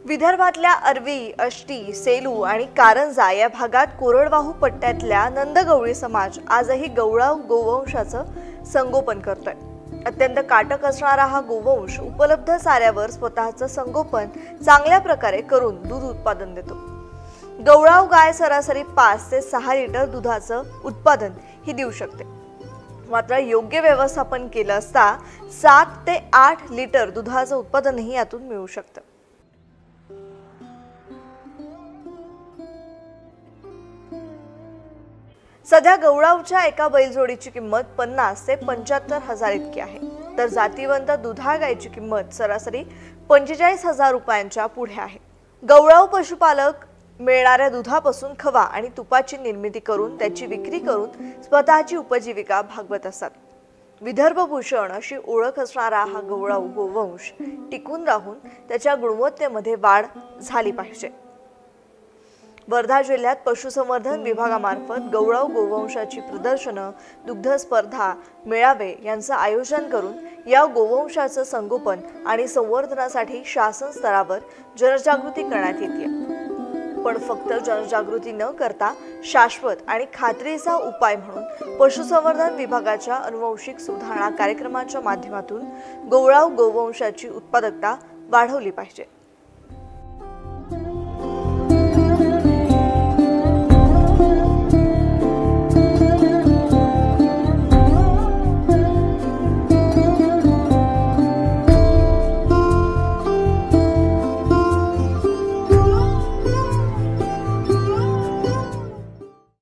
विदर्भातल्या अरवी, आष्टी, सेलू आणि कारंजा या भागात कोरडवाहू पट्ट्यातल्या नंदगवळी समाज आजही गवळाव गोवंशाचं संगोपन करतोय। अत्यंत काटक असणारा हा गोवंश उपलब्ध चाऱ्यावर स्वतःचं संगोपन चांगल्या प्रकारे करून दूध उत्पादन देतो। गवळाव गाय सरासरी 5 ते 6 लिटर दुधाचं उत्पादन ही देऊ शकते। मात्र योग्य व्यवस्थापन केलं असता 7 ते 8 लिटर दुधाचं उत्पादनही यातून मिळू शकतं। सध्या गवळावच्या एका बैलजोडीची किंमत 50 ते 75 हजार इतकी आहे, तर जातीवंत दुधाळ गायची किंमत सरासरी 45 हजार रुपयांच्या पुढे आहे। गवळाव पशुपालक मिळणाऱ्या दुधापासून खवा आणि तुपाची निर्मिती करून त्याची विक्री करून स्वतःची उपजीविका भागवत असतात। विदर्भभूषण अशी ओळख असणारा हा गवळाव गोवंश टिकून राहून त्याच्या गुणवत्तेमध्ये वाढ झाली पाहिजे। वर्धा जिल्ह्यात पशुसंवर्धन विभागामार्फत गवळाव गोवंशाची प्रदर्शनं, दुग्ध स्पर्धा, मेळावे यांचं आयोजन करून या गोवंशाचं संगोपन आणि संवर्धनासाठी शासन स्तरावर जनजागृती करण्यात येते। पण फक्त जनजागृती न करता शाश्वत आणि खात्रीचा उपाय म्हणून पशुसंवर्धन विभागाच्या अनुवंशिक सुधारणा कार्यक्रमाच्या माध्यमातून गवळाव गोवंशाची उत्पादकता वाढवली पाहिजे।